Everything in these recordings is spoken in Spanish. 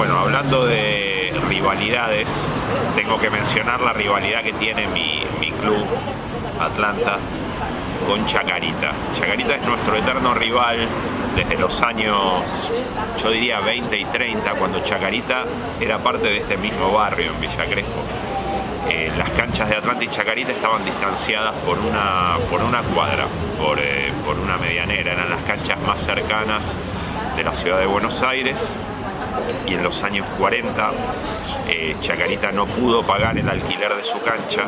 Bueno, hablando de rivalidades, tengo que mencionar la rivalidad que tiene mi club, Atlanta, con Chacarita. Chacarita es nuestro eterno rival desde los años, yo diría 20 y 30, cuando Chacarita era parte de este mismo barrio en Villa Crespo. Las canchas de Atlanta y Chacarita estaban distanciadas por una cuadra, por una medianera. Eran las canchas más cercanas de la ciudad de Buenos Aires, y en los años 40 Chacarita no pudo pagar el alquiler de su cancha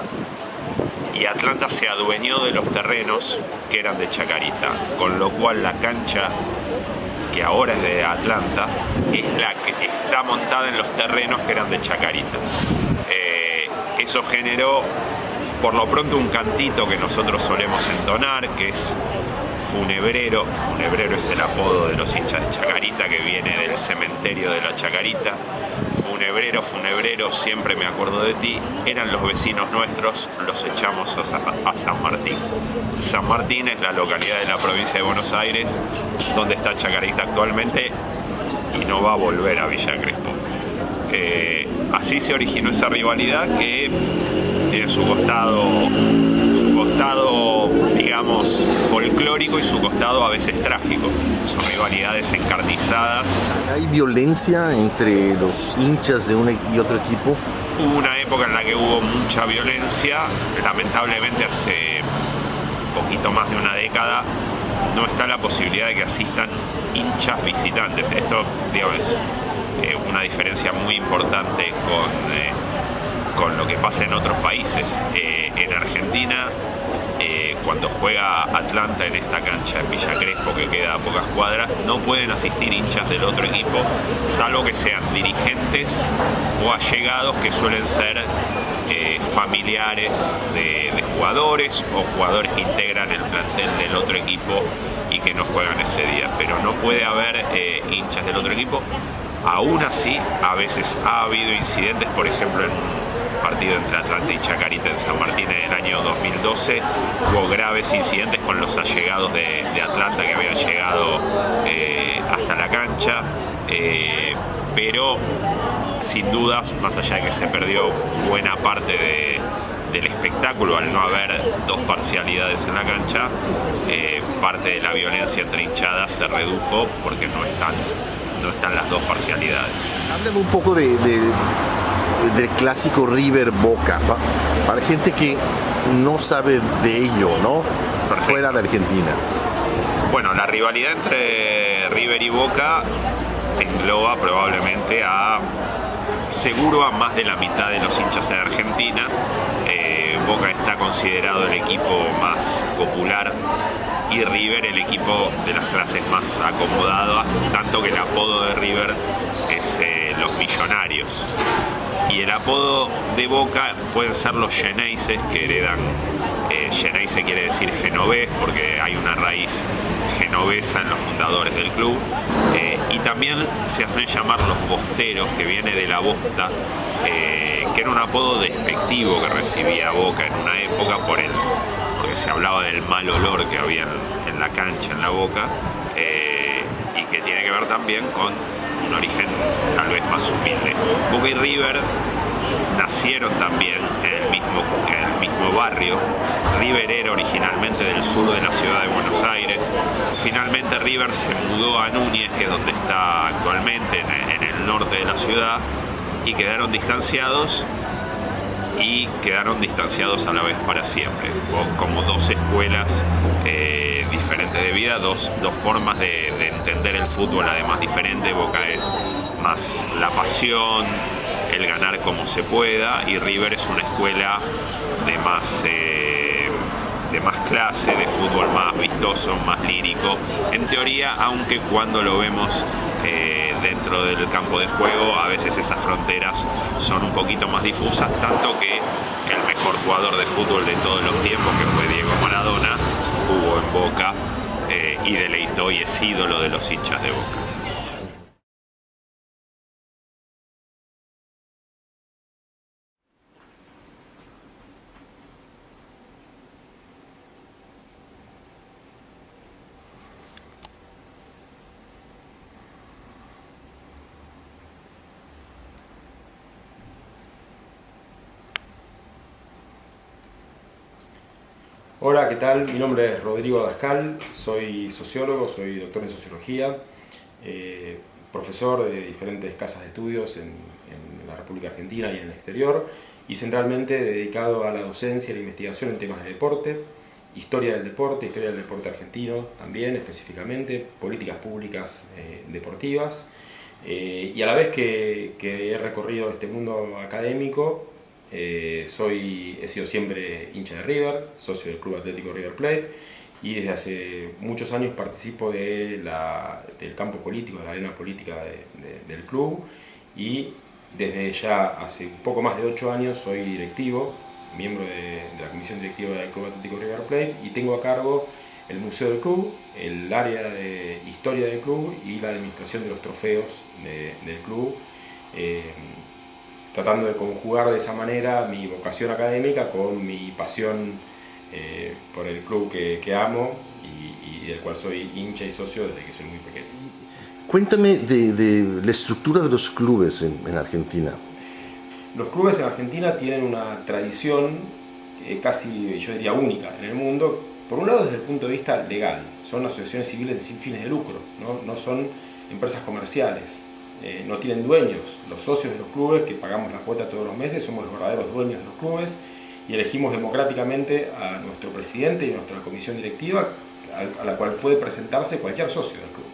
y Atlanta se adueñó de los terrenos que eran de Chacarita, con lo cual la cancha, que ahora es de Atlanta, es la que está montada en los terrenos que eran de Chacarita. Eso generó, por lo pronto, un cantito que nosotros solemos entonar, que es Funebrero. Funebrero es el apodo de los hinchas de Chacarita, que viene del cementerio de la Chacarita. Funebrero, funebrero, siempre me acuerdo de ti. Eran los vecinos nuestros, los echamos a San Martín. San Martín es la localidad de la provincia de Buenos Aires donde está Chacarita actualmente y no va a volver a Villa Crespo. Así se originó esa rivalidad que tiene su costado, digamos, folclórico y su costado a veces trágico. Son rivalidades encarnizadas. ¿Hay violencia entre los hinchas de un y otro equipo? Hubo una época en la que hubo mucha violencia. Lamentablemente hace poquito más de una década no está la posibilidad de que asistan hinchas visitantes. Esto, digamos, es una diferencia muy importante con lo que pasa en otros países. En Argentina, cuando juega Atlanta en esta cancha en Villa Crespo, que queda a pocas cuadras, no pueden asistir hinchas del otro equipo, salvo que sean dirigentes o allegados, que suelen ser familiares de jugadores o jugadores que integran el plantel del otro equipo y que no juegan ese día. Pero no puede haber hinchas del otro equipo. Aún así, a veces ha habido incidentes, por ejemplo, en un partido entre Atlanta y Chacarita en San Martín en el año 2012, hubo graves incidentes con los allegados de Atlanta que habían llegado hasta la cancha, pero sin dudas, más allá de que se perdió buena parte del espectáculo al no haber dos parcialidades en la cancha, parte de la violencia entre hinchadas se redujo porque no están las dos parcialidades. Háblame un poco del clásico River Boca, para gente que no sabe de ello, ¿no? Perfecto. Fuera de Argentina. Bueno, la rivalidad entre River y Boca engloba probablemente seguro a más de la mitad de los hinchas en Argentina. Boca está considerado el equipo más popular y River el equipo de las clases más acomodadas, tanto que el apodo de River es los millonarios. Y el apodo de Boca pueden ser los Xeneises, que heredan, Xeneise quiere decir genovés, porque hay una raíz genovesa en los fundadores del club, y también se hacen llamar los bosteros, que viene de la bosta, que era un apodo despectivo que recibía Boca en una época porque se hablaba del mal olor que había en la cancha, en la Boca, y que tiene que ver también con un origen tal vez más humilde. Boca y River nacieron también en el mismo barrio. River era originalmente del sur de la ciudad de Buenos Aires. Finalmente River se mudó a Núñez, que es donde está actualmente, en el norte de la ciudad, y quedaron distanciados a la vez para siempre, como dos escuelas diferentes de vida, dos formas de entender el fútbol, además diferente. Boca es más la pasión, el ganar como se pueda, y River es una escuela de más clase, de fútbol más vistoso, más lírico, en teoría, aunque cuando lo vemos dentro del campo de juego, a veces esas fronteras son un poquito más difusas, tanto que el mejor jugador de fútbol de todos los tiempos, que fue Diego Maradona, jugó en Boca y deleitó y es ídolo de los hinchas de Boca. Hola, ¿qué tal? Mi nombre es Rodrigo Dascal, soy sociólogo, soy doctor en sociología, profesor de diferentes casas de estudios en la República Argentina y en el exterior, y centralmente dedicado a la docencia y la investigación en temas de deporte, historia del deporte argentino también específicamente, políticas públicas deportivas, y a la vez que he recorrido este mundo académico, he sido siempre hincha de River, socio del Club Atlético River Plate, y desde hace muchos años participo del campo político, de la arena política del club, y desde ya hace un poco más de 8 años soy directivo, miembro de la comisión directiva del Club Atlético River Plate, y tengo a cargo el museo del club, el área de historia del club y la administración de los trofeos del club, tratando de conjugar de esa manera mi vocación académica con mi pasión por el club que amo y del cual soy hincha y socio desde que soy muy pequeño. Cuéntame de la estructura de los clubes en Argentina. Los clubes en Argentina tienen una tradición casi, yo diría, única en el mundo. Por un lado, desde el punto de vista legal, son asociaciones civiles sin fines de lucro, no son empresas comerciales, no tienen dueños. Los socios de los clubes, que pagamos la cuota todos los meses, somos los verdaderos dueños de los clubes y elegimos democráticamente a nuestro presidente y a nuestra comisión directiva, a la cual puede presentarse cualquier socio del club.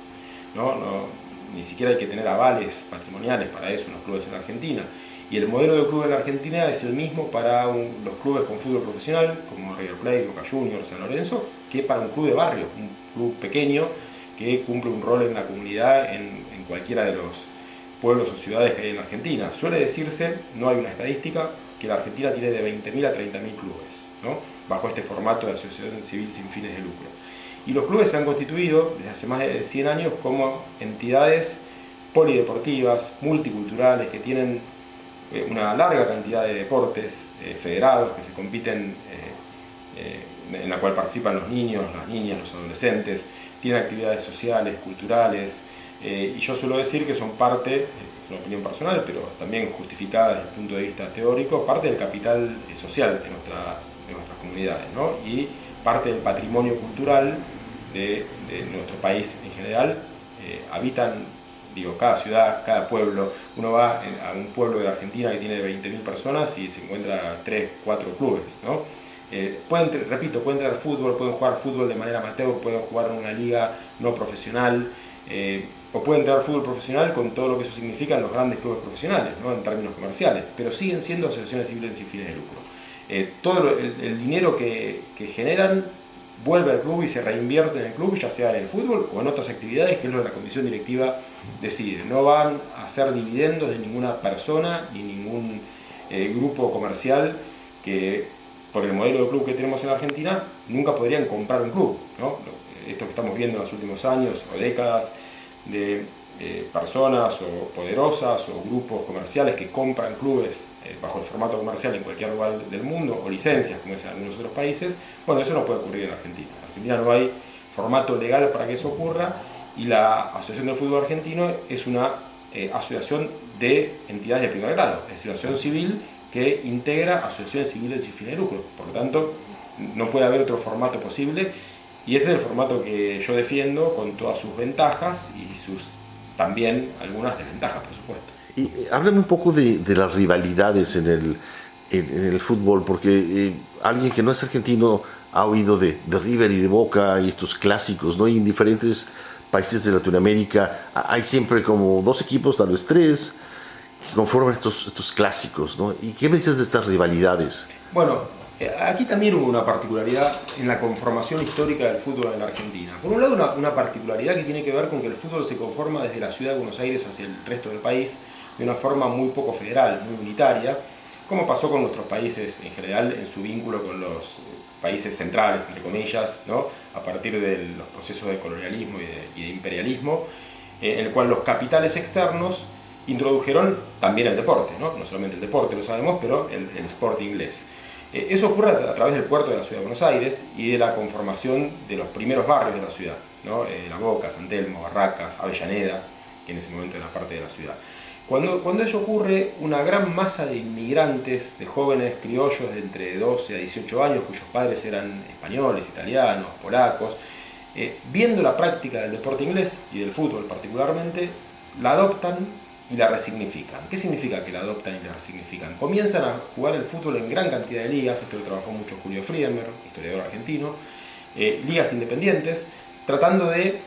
Ni siquiera hay que tener avales patrimoniales para eso en los clubes en Argentina. Y el modelo de club en la Argentina es el mismo para los clubes con fútbol profesional, como River Plate, Boca Juniors, San Lorenzo, que para un club de barrio, un club pequeño que cumple un rol en la comunidad en cualquiera de los pueblos o ciudades que hay en la Argentina. Suele decirse, no hay una estadística, que la Argentina tiene de 20.000 a 30.000 clubes, bajo este formato de asociación civil sin fines de lucro. Y los clubes se han constituido desde hace más de 100 años como entidades polideportivas, multiculturales, que tienen una larga cantidad de deportes federados que se compiten, en la cual participan los niños, las niñas, los adolescentes, tienen actividades sociales, culturales, y yo suelo decir que son parte, es una opinión personal, pero también justificada desde el punto de vista teórico, parte del capital social de nuestras comunidades, y parte del patrimonio cultural de nuestro país en general. Habitan, cada ciudad, cada pueblo. Uno va a un pueblo de la Argentina que tiene 20.000 personas y se encuentra 3, 4 clubes, pueden entrar al fútbol, pueden jugar fútbol de manera amateur, pueden jugar en una liga no profesional, o pueden entrar al fútbol profesional con todo lo que eso significa en los grandes clubes profesionales, en términos comerciales, pero siguen siendo asociaciones civiles sin fines de lucro. Todo el dinero que generan vuelve al club y se reinvierte en el club, ya sea en el fútbol o en otras actividades, que es lo que la comisión directiva decide. No van a ser dividendos de ninguna persona ni ningún grupo comercial que, por el modelo de club que tenemos en Argentina, nunca podrían comprar un club, Esto que estamos viendo en los últimos años o décadas de personas o poderosas o grupos comerciales que compran clubes bajo el formato comercial en cualquier lugar del mundo, o licencias como es en algunos otros países, bueno, eso no puede ocurrir en Argentina. En Argentina no hay formato legal para que eso ocurra, y la Asociación del Fútbol Argentino es una asociación de entidades de primer grado, es decir, asociación civil que integra asociaciones civiles sin fines de lucro. Por lo tanto, no puede haber otro formato posible, y este es el formato que yo defiendo con todas sus ventajas y también algunas desventajas, por supuesto. Y háblame un poco de las rivalidades en el fútbol, porque alguien que no es argentino ha oído de River y de Boca y estos clásicos, Y en diferentes países de Latinoamérica hay siempre como 2 equipos, tal vez 3, que conforman estos clásicos, ¿Y qué me dices de estas rivalidades? Bueno, aquí también hubo una particularidad en la conformación histórica del fútbol en la Argentina. Por un lado, una particularidad que tiene que ver con que el fútbol se conforma desde la ciudad de Buenos Aires hacia el resto del país de una forma muy poco federal, muy unitaria, como pasó con nuestros países en general en su vínculo con los países centrales, entre comillas, a partir de los procesos de colonialismo y de imperialismo, en el cual los capitales externos introdujeron también el deporte, no solamente el deporte, lo sabemos, pero el sport inglés. Eso ocurre a través del puerto de la ciudad de Buenos Aires y de la conformación de los primeros barrios de la ciudad, La Boca, San Telmo, Barracas, Avellaneda, que en ese momento era parte de la ciudad. Cuando ello ocurre, una gran masa de inmigrantes, de jóvenes criollos de entre 12 a 18 años, cuyos padres eran españoles, italianos, polacos, viendo la práctica del deporte inglés y del fútbol particularmente, la adoptan y la resignifican. ¿Qué significa que la adoptan y la resignifican? Comienzan a jugar el fútbol en gran cantidad de ligas, esto lo trabajó mucho Julio Friedemer, historiador argentino, ligas independientes, tratando de,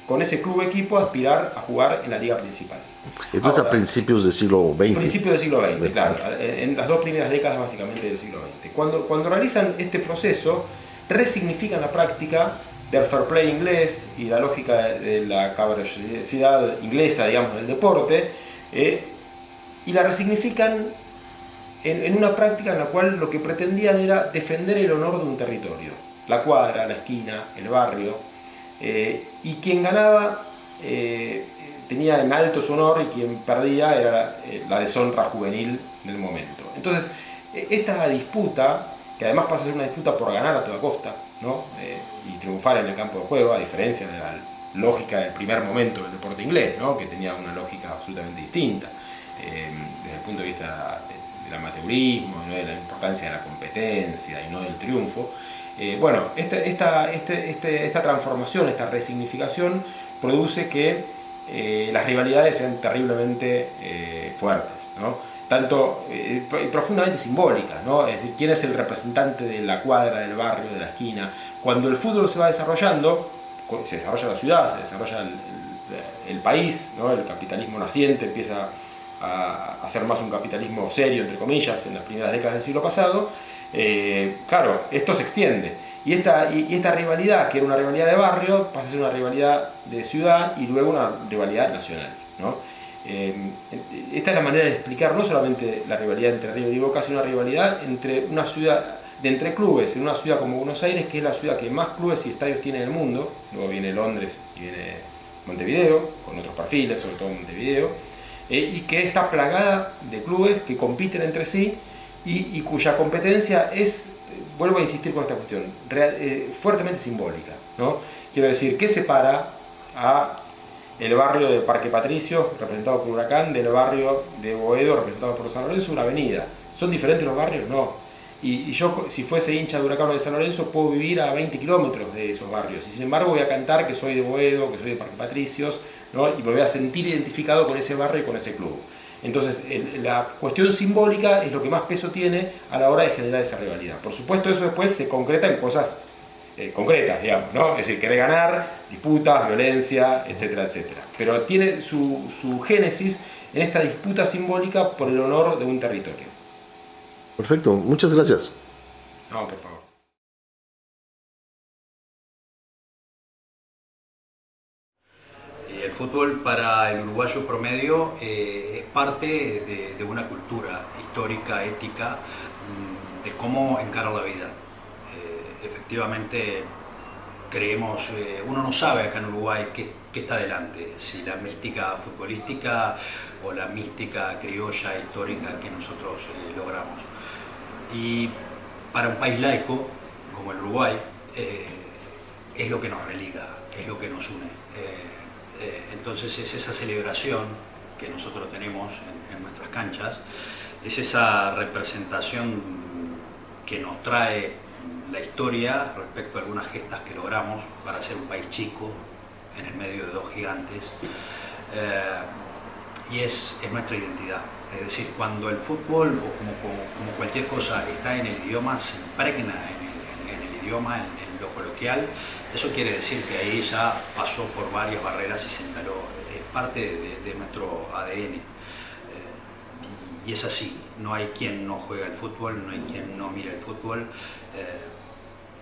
con ese club equipo, aspirar a jugar en la liga principal. Entonces, a principios del siglo XX. Principios del siglo XX, claro, en las 2 primeras décadas básicamente del siglo XX. Cuando realizan este proceso, resignifican la práctica del fair play inglés y la lógica de la caballerosidad inglesa, digamos, del deporte, y la resignifican en una práctica en la cual lo que pretendían era defender el honor de un territorio, la cuadra, la esquina, el barrio, y quien ganaba tenía en alto su honor y quien perdía era la deshonra juvenil del momento. Entonces, esta disputa, que además pasa a ser una disputa por ganar a toda costa, ¿no? Y triunfar en el campo de juego, a diferencia de la lógica del primer momento del deporte inglés, ¿no? Que tenía una lógica absolutamente distinta, desde el punto de vista del amateurismo, ¿no? De la importancia de la competencia y no del triunfo. Bueno, esta transformación, esta resignificación produce que las rivalidades sean terriblemente fuertes, ¿no? Tanto profundamente simbólicas, ¿no? Es decir, quién es el representante de la cuadra, del barrio, de la esquina. Cuando el fútbol se va desarrollando, se desarrolla la ciudad, se desarrolla el país, ¿no? El capitalismo naciente empieza a ser más un capitalismo serio, entre comillas, en las primeras décadas del siglo pasado. Claro, esto se extiende. Y esta rivalidad, que era una rivalidad de barrio, pasa a ser una rivalidad de ciudad y luego una rivalidad nacional, ¿no? Esta es la manera de explicar no solamente la rivalidad entre River y Boca, sino una rivalidad entre una ciudad, entre clubes, en una ciudad como Buenos Aires, que es la ciudad que más clubes y estadios tiene en el mundo. Luego viene Londres y viene Montevideo, con otros perfiles, sobre todo Montevideo, y que está plagada de clubes que compiten entre sí y cuya competencia es, vuelvo a insistir con esta cuestión, fuertemente simbólica, ¿no? Quiero decir, ¿qué separa a el barrio de Parque Patricios, representado por Huracán, del barrio de Boedo, representado por San Lorenzo? Una avenida. ¿Son diferentes los barrios? No. Y yo, si fuese hincha de Huracán o de San Lorenzo, puedo vivir a 20 kilómetros de esos barrios. Y sin embargo voy a cantar que soy de Boedo, que soy de Parque Patricios, ¿no? Y me voy a sentir identificado con ese barrio y con ese club. Entonces, la cuestión simbólica es lo que más peso tiene a la hora de generar esa rivalidad. Por supuesto, eso después se concreta en cosas concretas, digamos, ¿no? Es decir, querer ganar, disputas, violencia, etcétera, etcétera. Pero tiene su génesis en esta disputa simbólica por el honor de un territorio. Perfecto, muchas gracias. No, por favor. El fútbol para el uruguayo promedio es parte de una cultura histórica, ética, de cómo encara la vida. Efectivamente, creemos, uno no sabe acá en Uruguay qué está delante, si la mística futbolística o la mística criolla histórica que nosotros logramos. Y para un país laico como el Uruguay, es lo que nos religa, es lo que nos une. Entonces es esa celebración que nosotros tenemos en nuestras canchas, es esa representación que nos trae la historia respecto a algunas gestas que logramos para ser un país chico en el medio de dos gigantes, y es nuestra identidad. Es decir, cuando el fútbol o como cualquier cosa está en el idioma, se impregna en el idioma, en lo coloquial, eso quiere decir que ahí ya pasó por varias barreras y se instaló, es parte de nuestro ADN. Y es así, no hay quien no juega el fútbol, no hay quien no mire el fútbol.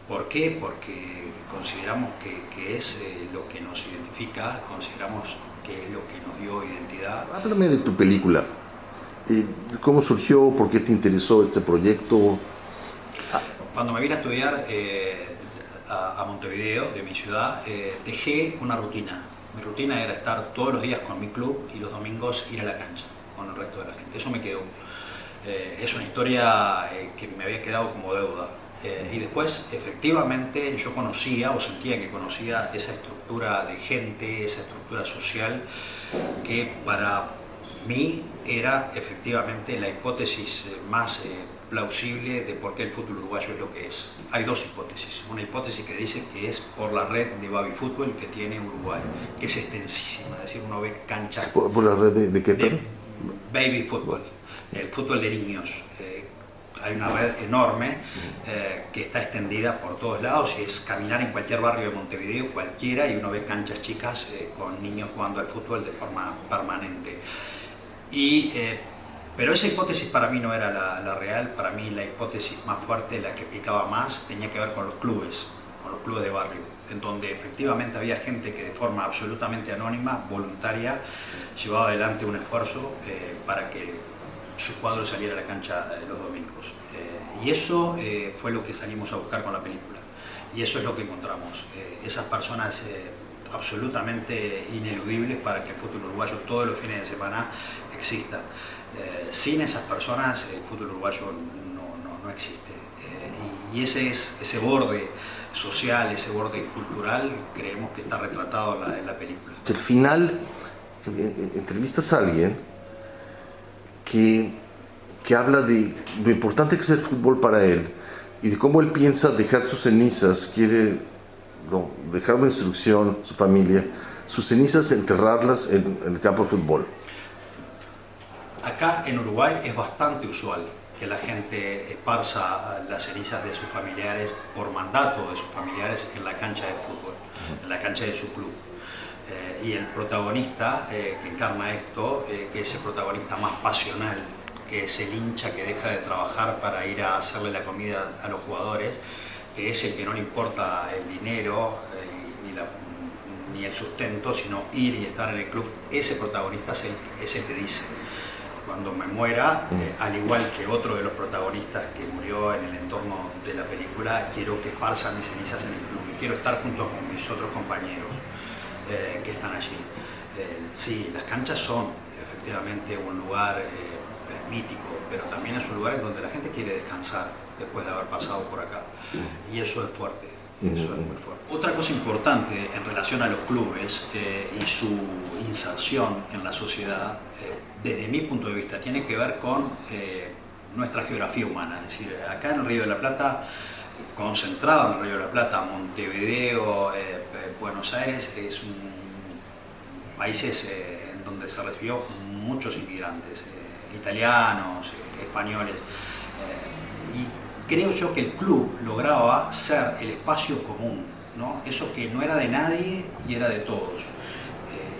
¿Por qué? Porque consideramos que es lo que nos identifica, consideramos que es lo que nos dio identidad. Háblame de tu película. ¿Cómo surgió? ¿Por qué te interesó este proyecto? Cuando me vine a estudiar a Montevideo, de mi ciudad, dejé una rutina. Mi rutina era estar todos los días con mi club y los domingos ir a la cancha con el resto de la gente. Eso me quedó. Es una historia que me había quedado como deuda. Y después, efectivamente, yo conocía o sentía que conocía esa estructura de gente, esa estructura social que para mí era efectivamente la hipótesis más plausible de por qué el fútbol uruguayo es lo que es. Hay dos hipótesis. Una hipótesis que dice que es por la red de baby fútbol que tiene Uruguay, que es extensísima, es decir, uno ve canchas ¿Por la red de qué tal? baby fútbol, el fútbol de niños. Hay una red enorme que está extendida por todos lados y es caminar en cualquier barrio de Montevideo, cualquiera, y uno ve canchas chicas con niños jugando al fútbol de forma permanente. Pero esa hipótesis para mí no era la real. Para mí la hipótesis más fuerte, la que picaba más, tenía que ver con los clubes de barrio, en donde efectivamente había gente que de forma absolutamente anónima, voluntaria, llevaba adelante un esfuerzo para que su cuadro saliera a la cancha los domingos. Y eso fue lo que salimos a buscar con la película. Y eso es lo que encontramos. Esas personas absolutamente ineludibles para que el fútbol uruguayo todos los fines de semana exista. Sin esas personas el fútbol uruguayo no existe. Y ese borde social, ese borde cultural, creemos que está retratado en la película. Al final, entrevistas a alguien que habla de lo importante que es el fútbol para él y de cómo él piensa dejar sus cenizas, quiere dejar una instrucción, su familia, sus cenizas enterrarlas en el campo de fútbol. Acá en Uruguay es bastante usual que la gente esparza las cenizas de sus familiares por mandato de sus familiares en la cancha de fútbol, en la cancha de su club. Y el protagonista que encarna esto, que es el protagonista más pasional, que es el hincha que deja de trabajar para ir a hacerle la comida a los jugadores, que es el que no le importa el dinero ni el sustento, sino ir y estar en el club. Ese protagonista es el que dice: cuando me muera, al igual que otro de los protagonistas que murió en el entorno de la película, quiero que esparzan mis cenizas en el club y quiero estar junto con mis otros compañeros que están allí. Sí, las canchas son efectivamente un lugar mítico, pero también es un lugar en donde la gente quiere descansar después de haber pasado por acá, y eso es fuerte. Eso es muy fuerte. Otra cosa importante en relación a los clubes y su inserción en la sociedad, desde mi punto de vista, tiene que ver con nuestra geografía humana. Es decir, acá en el Río de la Plata, concentrado en el Río de la Plata, Montevideo, Buenos Aires, es países en donde se recibió muchos inmigrantes, italianos, españoles, y creo yo que el club lograba ser el espacio común, ¿no? Eso que no era de nadie y era de todos.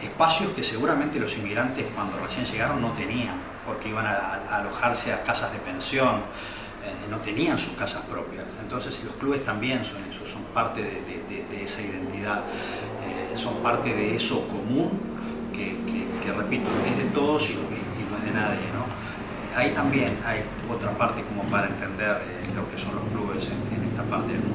Espacios que seguramente los inmigrantes cuando recién llegaron no tenían, porque iban a alojarse a casas de pensión, no tenían sus casas propias. Entonces los clubes también son eso, son parte de esa identidad, son parte de eso común que repito, es de todos y no es de nadie, ¿no? Ahí también hay otra parte como para entender lo que son los clubes en esta parte del mundo.